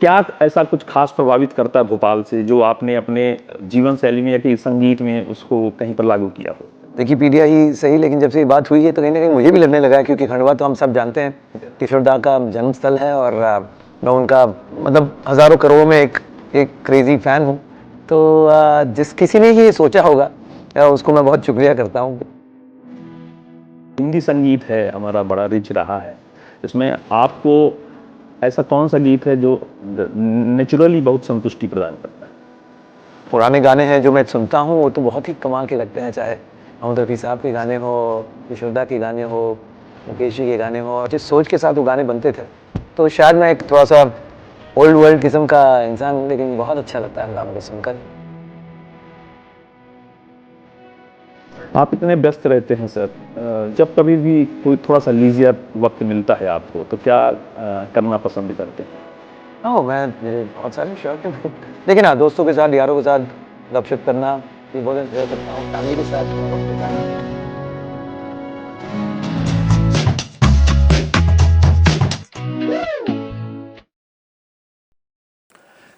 क्या ऐसा कुछ खास प्रभावित करता है भोपाल से जो आपने अपने जीवन शैली में या कि संगीत में उसको कहीं पर लागू किया हो? विकिपीडिया ही सही, लेकिन जब से ये बात हुई है तो कहीं ना कहीं मुझे भी लगने लगा है, क्योंकि खंडवा तो हम सब जानते हैं किशोरदा का जन्म स्थल है और मैं उनका मतलब हज़ारों करोड़ों में एक क्रेजी फ़ैन हूँ। तो जिस किसी ने ही ये सोचा होगा उसको मैं बहुत शुक्रिया करता हूँ। हिंदी संगीत है हमारा बड़ा रिच रहा है, इसमें आपको ऐसा कौन सा गीत है जो नेचुरली बहुत संतुष्टि प्रदान करता है? पुराने गाने हैं जो मैं सुनता हूँ वो तो बहुत ही कमाल के लगते हैं, चाहे मोहम्मद रफ़ी साहब के गाने हो, किशोरदा के गाने हो, मुकेश जी के गाने हो, और जिस सोच के साथ वो गाने बनते थे। तो शायद मैं एक थोड़ा सा ओल्ड वर्ल्ड किस्म का इंसान हूँ, लेकिन बहुत अच्छा लगता है गानों को सुनकर। आप इतने व्यस्त रहते हैं सर, जब कभी भी कोई थोड़ा सा लीजियर वक्त मिलता है आपको तो क्या करना पसंद करते हैं? मेरे बहुत सारे शौक हैं लेकिन हाँ, दोस्तों के साथ, यारों के साथ गपशप करना ये बहुत एंजॉय करता हूँ, फैमिली के साथ वक्त बिताना।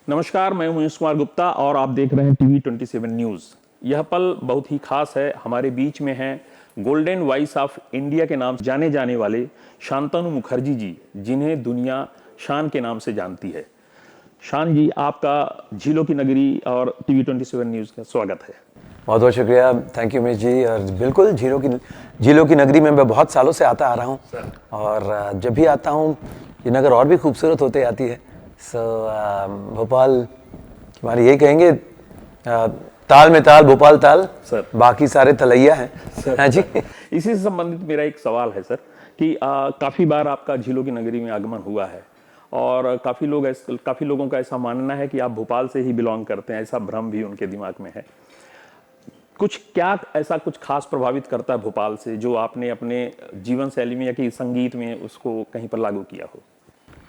नमस्कार, मैं हूं यश कुमार गुप्ता और आप देख रहे हैं टीवी 27 न्यूज़। यह पल बहुत ही खास है। हमारे बीच में हैं गोल्डन वॉइस ऑफ इंडिया के नाम जाने जाने वाले शांतनु मुखर्जी जी, जिन्हें दुनिया शान के नाम से जानती है। शान जी, आपका झीलों की नगरी और टीवी 27 न्यूज़ का स्वागत है। बहुत बहुत शुक्रिया, थैंक यू उमेश जी। और बिल्कुल झीलों की नगरी में मैं बहुत सालों से आता आ रहा हूँ, और जब भी आता हूँ ये नगर और भी खूबसूरत होते आती है। भोपाल हमारे यही कहेंगे, ताल में ताल भोपाल ताल सर, बाकी सारे तलैया हैं। हाँ जी। इसी से संबंधित मेरा एक सवाल है सर कि काफ़ी बार आपका झीलों की नगरी में आगमन हुआ है और काफ़ी लोगों का ऐसा मानना है कि आप भोपाल से ही बिलोंग करते हैं, ऐसा भ्रम भी उनके दिमाग में है। ऐसा कुछ खास प्रभावित करता है भोपाल से जो आपने अपने जीवन शैली में या कि संगीत में उसको कहीं पर लागू किया हो?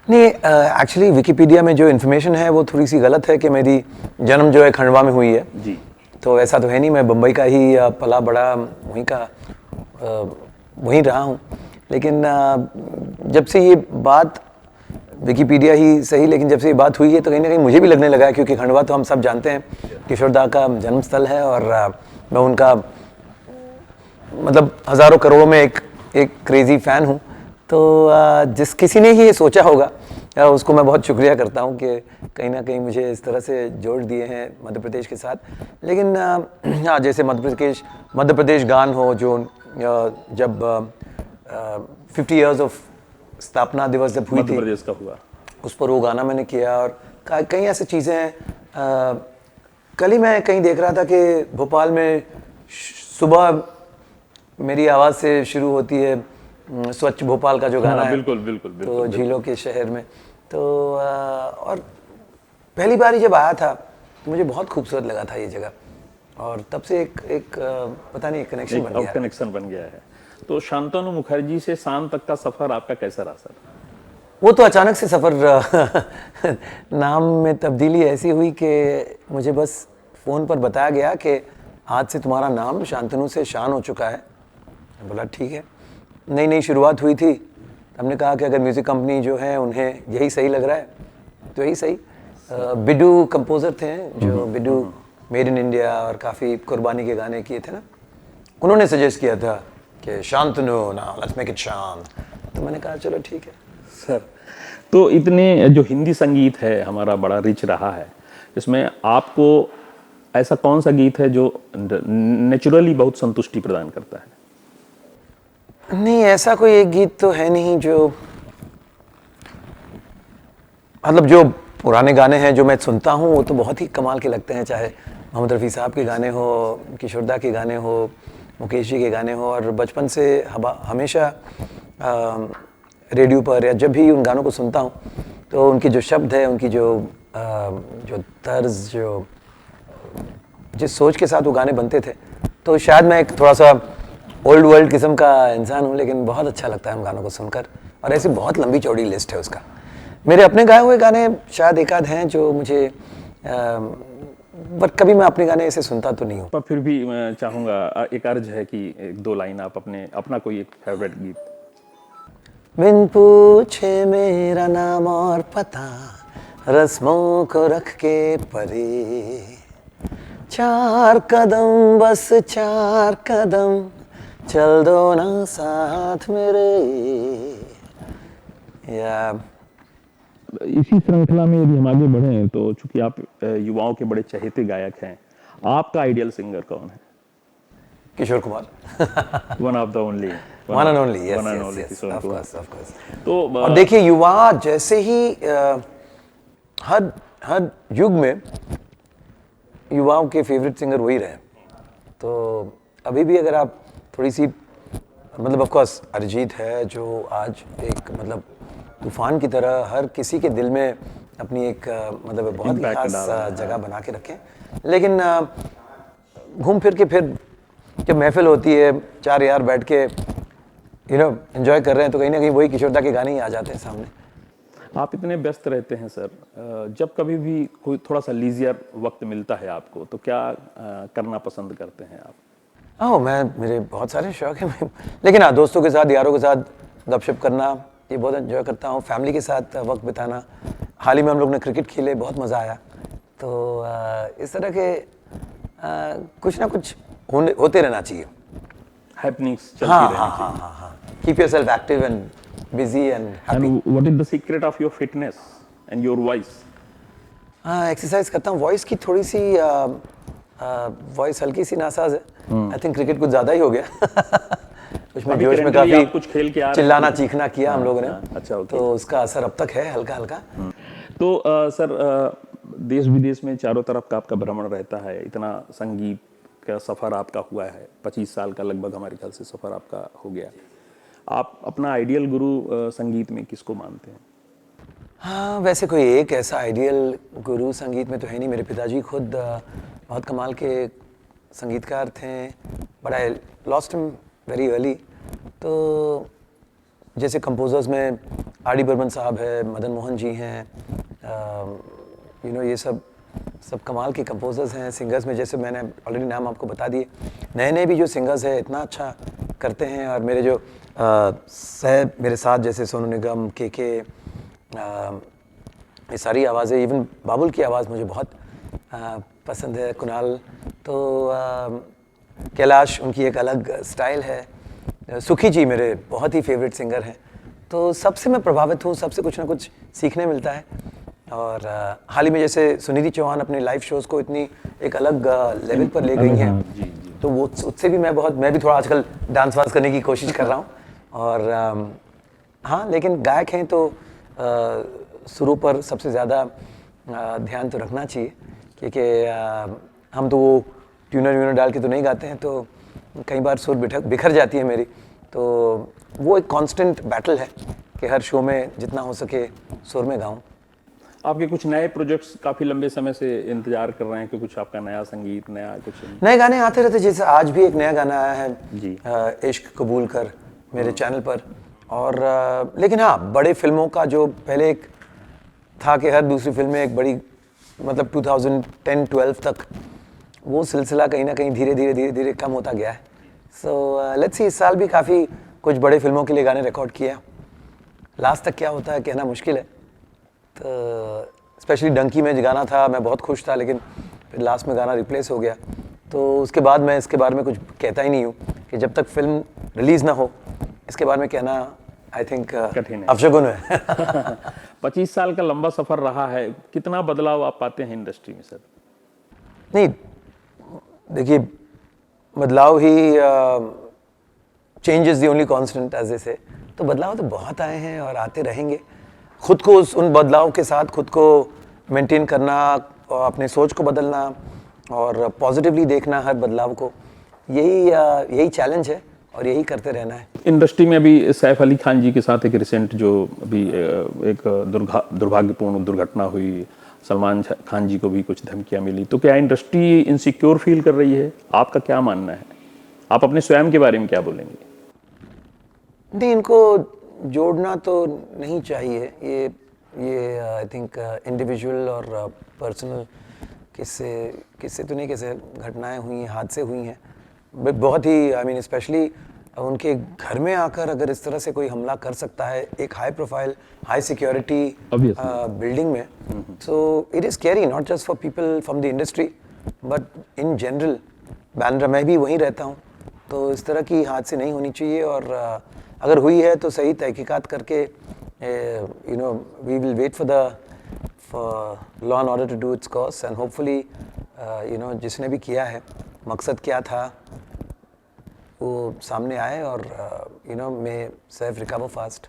नहीं, एक्चुअली विकिपीडिया में जो इन्फॉर्मेशन है वो थोड़ी सी गलत है कि मेरी जन्म जो है खंडवा में हुई है। जी। तो ऐसा तो है नहीं, मैं बम्बई का ही पला बड़ा वहीं रहा हूँ। लेकिन जब से ये बात, विकिपीडिया ही सही, लेकिन जब से ये बात हुई है तो कहीं ना कहीं मुझे भी लगने लगा है, क्योंकि खंडवा तो हम सब जानते हैं किशोरदा का जन्म स्थल है और मैं उनका मतलब हज़ारों करोड़ों में एक क्रेजी फ़ैन हूँ। तो जिस किसी ने ही ये सोचा होगा उसको मैं बहुत शुक्रिया करता हूँ कि कहीं ना कहीं मुझे इस तरह से जोड़ दिए हैं मध्य प्रदेश के साथ। लेकिन हाँ, जैसे मध्य प्रदेश गान हो जो जब 50 इयर्स ऑफ स्थापना दिवस जब हुई मध्य थी, प्रदेश का हुआ, उस पर वो गाना मैंने किया। और कई ऐसी चीज़ें हैं। कल ही मैं कहीं देख रहा था कि भोपाल में सुबह मेरी आवाज़ से शुरू होती है स्वच्छ भोपाल का जो गाना है। बिल्कुल बिल्कुल बिल्कुल, तो झीलों के शहर में तो और पहली बार ही जब आया था तो मुझे बहुत खूबसूरत लगा था ये जगह, और तब से एक पता नहीं कनेक्शन बन गया है। तो शांतनु मुखर्जी से शान तक का सफर आपका कैसा रहा सर? वो तो अचानक से सफ़र नाम में तब्दीली ऐसी हुई कि मुझे बस फ़ोन पर बताया गया कि आज से तुम्हारा नाम शांतनु से शान हो चुका है। मैं बोला ठीक है। नई नई शुरुआत हुई थी, हमने कहा कि अगर म्यूज़िक कंपनी जो है उन्हें यही सही लग रहा है तो यही सही। बिडू कंपोज़र थे जो बिडू मेड इन इंडिया और काफ़ी कुर्बानी के गाने किए थे ना, उन्होंने सजेस्ट किया था कि शांतनु ना लेट्स मेक इट शान। तो मैंने कहा चलो ठीक है सर। तो इतने जो हिंदी संगीत है हमारा बड़ा रिच रहा है, इसमें आपको ऐसा कौन सा गीत है जो नेचुरली बहुत संतुष्टि प्रदान करता है? नहीं, ऐसा कोई एक गीत तो है नहीं जो मतलब जो पुराने गाने हैं जो मैं सुनता हूँ वो तो बहुत ही कमाल के लगते हैं, चाहे मोहम्मद रफ़ी साहब के गाने हो, किशोरदा के गाने हो, मुकेश जी के गाने हो। और बचपन से हमेशा रेडियो पर या जब भी उन गानों को सुनता हूँ तो उनकी जो शब्द है, उनकी जो तर्ज, जो जिस सोच के साथ वो गाने बनते थे, तो शायद मैं एक थोड़ा सा ओल्ड वर्ल्ड किस्म का इंसान हूँ, लेकिन बहुत अच्छा लगता है उन गानों को सुनकर। और ऐसी बहुत लंबी चौड़ी लिस्ट है उसका। मेरे अपने गाए हुए गाने शायद एक आध हैं जो मुझे बट कभी मैं अपने गाने ऐसे सुनता तो नहीं हूँ। पर फिर भी मैं चाहूँगा, एक अर्ज है कि एक दो लाइन आप अपना कोई एक फेवरेट गीत। बिन पूछे मेरा नाम और पता, रस्मों को रख के परे, 4 कदम बस 4 कदम चल दो ना साथ मेरे। या इसी श्रृंखला में यदि हम आगे बढ़ें तो चूंकि आप युवाओं के बड़े चहेते गायक हैं, आपका आइडियल सिंगर कौन है? Kishore Kumar. One of the only, one and only, yes one and yes only yes, Kishore of Kumar. Course of course. तो और देखिए युवा जैसे ही हर हर युग में युवाओं के फेवरेट सिंगर वही रहे। तो अभी भी अगर आप थोड़ी सी मतलब ऑफ कोर्स अरिजीत है जो आज एक मतलब तूफान की तरह हर किसी के दिल में अपनी एक मतलब बहुत ही Impact खास डाल रहा है। जगह बना के रखे। लेकिन घूम फिर के फिर जब महफिल होती है, 4 यार बैठ के एंजॉय कर रहे हैं, तो कहीं ना कहीं वही किशोरदा के गाने ही आ जाते हैं सामने। आप इतने व्यस्त रहते हैं सर, जब कभी भी कोई थोड़ा सा लीजियर वक्त मिलता है आपको तो क्या करना पसंद करते हैं आप? मेरे बहुत सारे शौक हैं लेकिन हाँ, दोस्तों के साथ यारों के साथ गपशप करना ये बहुत एंजॉय करता हूँ। फैमिली के साथ वक्त बिताना, हाल ही में हम लोग ने क्रिकेट खेले, बहुत मज़ा आया। तो इस तरह के कुछ ना कुछ होते रहना चाहिए। हैपनिंग्स चलती हाँ रहनी हाँ हाँ हाँ हाँ, keep yourself active and busy and happy. And what is the secret of your fitness and your voice? Exercise करता हूँ। वॉइस की थोड़ी सी वॉइस हल्की सी नासाज है। आई थिंक क्रिकेट कुछ ज़्यादा ही हो गया उसमें जोश में currently आप काफ़ी कुछ खेल के आ रहे हैं? चिल्लाना चीखना किया हम लोगों ने। अच्छा, okay. तो उसका असर अब तक है हल्का हल्का। तो सर देश विदेश में चारों तरफ का आपका भ्रमण रहता है, इतना संगीत का सफ़र आपका हुआ है, 25 साल का लगभग हमारे ख्याल से सफ़र आपका हो गया। आप अपना आइडियल गुरु संगीत में किसको मानते हैं? हाँ, वैसे कोई एक ऐसा आइडियल गुरु संगीत में तो है नहीं। मेरे पिताजी खुद बहुत कमाल के संगीतकार थे, but I lost him very early. तो जैसे कंपोजर्स में आर डी बर्मन साहब है, मदन मोहन जी हैं, ये सब कमाल के कंपोजर्स हैं। सिंगर्स में जैसे मैंने ऑलरेडी नाम आपको बता दिए। नए नए भी जो सिंगर्स हैं इतना अच्छा करते हैं। और मेरे जो मेरे साथ जैसे सोनू निगम, के ये सारी आवाज़ें, इवन बाबुल की आवाज़ मुझे बहुत पसंद है, कुणाल। तो कैलाश, उनकी एक अलग स्टाइल है। सुखी जी मेरे बहुत ही फेवरेट सिंगर हैं। तो सबसे मैं प्रभावित हूँ, सबसे कुछ ना कुछ सीखने मिलता है। और हाल ही में जैसे सुनिधि चौहान अपने लाइव शोज़ को इतनी एक अलग लेवल पर ले गई हैं, तो वो उससे भी मैं भी थोड़ा आजकल डांस वांस करने की कोशिश कर रहा हूँ। और हाँ, लेकिन गायक हैं तो सुरों पर सबसे ज़्यादा ध्यान तो रखना चाहिए, क्योंकि हम तो वो ट्यूनर डाल के तो नहीं गाते हैं, तो कई बार सुर बिखर जाती है मेरी। तो वो एक कांस्टेंट बैटल है कि हर शो में जितना हो सके सुर में गाऊं। आपके कुछ नए प्रोजेक्ट्स काफ़ी लंबे समय से इंतजार कर रहे हैं कि कुछ आपका नया संगीत, नया कुछ नए गाने आते रहते। जैसे आज भी एक नया गाना आया है जी, इश्क कबूल कर, मेरे चैनल पर। और लेकिन हाँ, बड़े फिल्मों का जो पहले एक था कि हर दूसरी फिल्म में एक बड़ी मतलब 2010-12 तक वो सिलसिला कहीं ना कहीं धीरे धीरे कम होता गया है। सो लेट्स सी, इस साल भी काफ़ी कुछ बड़े फिल्मों के लिए गाने रिकॉर्ड किया। लास्ट तक क्या होता है कहना मुश्किल है। तो स्पेशली डंकी में गाना था, मैं बहुत खुश था, लेकिन फिर लास्ट में गाना रिप्लेस हो गया। तो उसके बाद मैं इसके बारे में कुछ कहता ही नहीं हूँ कि जब तक फिल्म रिलीज़ ना हो इसके बारे में कहना आई थिंक कठिन है, अपशगुन है। 25 साल का लंबा सफ़र रहा है, कितना बदलाव आप पाते हैं इंडस्ट्री में सर? नहीं, देखिए, बदलाव ही change is the only constant as a say. तो बदलाव तो बहुत आए हैं और आते रहेंगे। खुद को उन बदलाव के साथ खुद को मेंटेन करना और अपने सोच को बदलना और पॉजिटिवली देखना हर बदलाव को, यही चैलेंज है और यही करते रहना है। इंडस्ट्री में अभी सैफ अली खान जी के साथ एक रिसेंट जो अभी एक दुर्भाग्यपूर्ण दुर्घटना हुई, सलमान खान जी को भी कुछ धमकियां मिली, तो क्या इंडस्ट्री इनसिक्योर फील कर रही है? आपका क्या मानना है? आप अपने स्वयं के बारे में क्या बोलेंगे? नहीं, इनको जोड़ना तो नहीं चाहिए। ये आई थिंक इंडिविजुअल और पर्सनल किससे तो नहीं, कैसे घटनाएं हुई हैं, हादसे हुई हैं, बट बहुत ही आई मीन स्पेशली उनके घर में आकर अगर इस तरह से कोई हमला कर सकता है एक high profile high security building में, so it is scary not just for people from the industry but in general. Bandra मैं भी वहीं रहता हूँ, तो इस तरह की हादसे नहीं होनी चाहिए, और अगर हुई है तो सही तहकीकात करके you know we will wait for law and order to do its course, and hopefully you know जिसने भी किया है मकसद क्या था वो सामने आए, और you know may safe recover fast.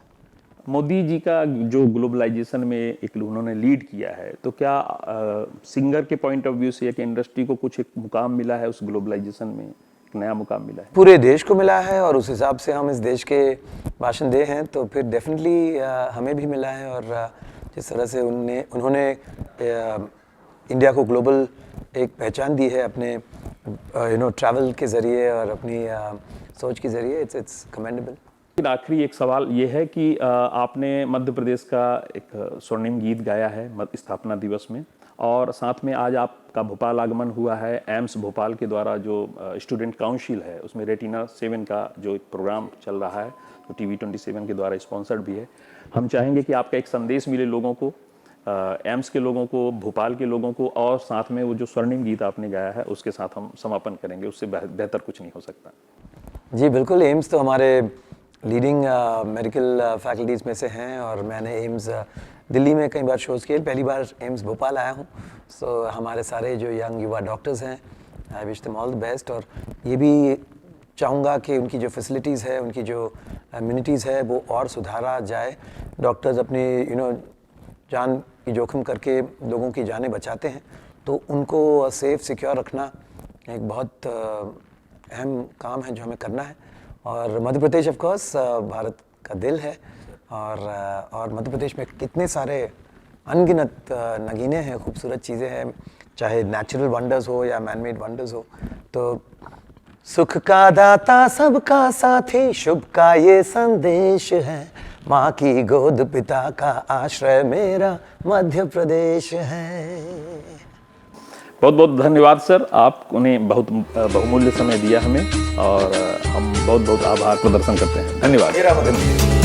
Modi ji का जो ग्लोबलाइजेशन में एक उन्होंने लीड किया है, तो क्या सिंगर के पॉइंट ऑफ व्यू से कि इंडस्ट्री को कुछ एक मुकाम मिला है उस ग्लोबलाइजेशन में, एक नया मुकाम मिला है? पूरे देश को मिला है, और उस हिसाब से हम इस देश के बाशिंदे हैं, तो फिर डेफिनेटली हमें भी मिला है। और जिस तरह से उन्होंने इंडिया को ग्लोबल एक पहचान दी है अपने यू नो ट्रैवल के ज़रिए और अपनी सोच के ज़रिए, इट्स कमेंडेबल। फिर आखिरी एक सवाल ये है कि आपने मध्य प्रदेश का एक स्वर्णिम गीत गाया है स्थापना दिवस में, और साथ में आज आपका भोपाल आगमन हुआ है। एम्स भोपाल के द्वारा जो स्टूडेंट काउंसिल है उसमें रेटिना 7 का जो एक प्रोग्राम चल रहा है, तो TV 27 के द्वारा स्पॉन्सर्ड भी है। हम चाहेंगे कि आपका एक संदेश मिले लोगों को, एम्स के लोगों को, भोपाल के लोगों को, और साथ में वो जो स्वर्णिम गीत आपने गाया है उसके साथ हम समापन करेंगे। उससे बेहतर कुछ नहीं हो सकता। जी बिल्कुल, एम्स तो हमारे लीडिंग मेडिकल फैकल्टीज़ में से हैं, और मैंने एम्स दिल्ली में कई बार शोज़ किए, पहली बार एम्स भोपाल आया हूँ। सो हमारे सारे जो यंग युवा डॉक्टर्स हैं, I wish them all the best, और ये भी चाहूँगा कि उनकी जो फैसिलिटीज़ है, उनकी जो इम्यूनिटीज़ है वो और सुधारा जाए। डॉक्टर्स अपनी यू नो जान की जोखिम करके लोगों की जानें बचाते हैं, तो उनको सेफ सिक्योर रखना एक बहुत अहम काम है जो हमें करना है। और मध्य प्रदेश ऑफ कोर्स भारत का दिल है, और मध्य प्रदेश में कितने सारे अनगिनत नगीने हैं, खूबसूरत चीज़ें हैं, चाहे नेचुरल वंडर्स हो या मैन मेड वंडर्स हो। तो सुख का दाता सबका साथी, शुभ का ये संदेश है, माँ की गोद पिता का आश्रय मेरा मध्य प्रदेश है। बहुत बहुत धन्यवाद सर, आपने बहुत बहुमूल्य समय दिया हमें, और हम बहुत बहुत आभार प्रदर्शन करते हैं। धन्यवाद।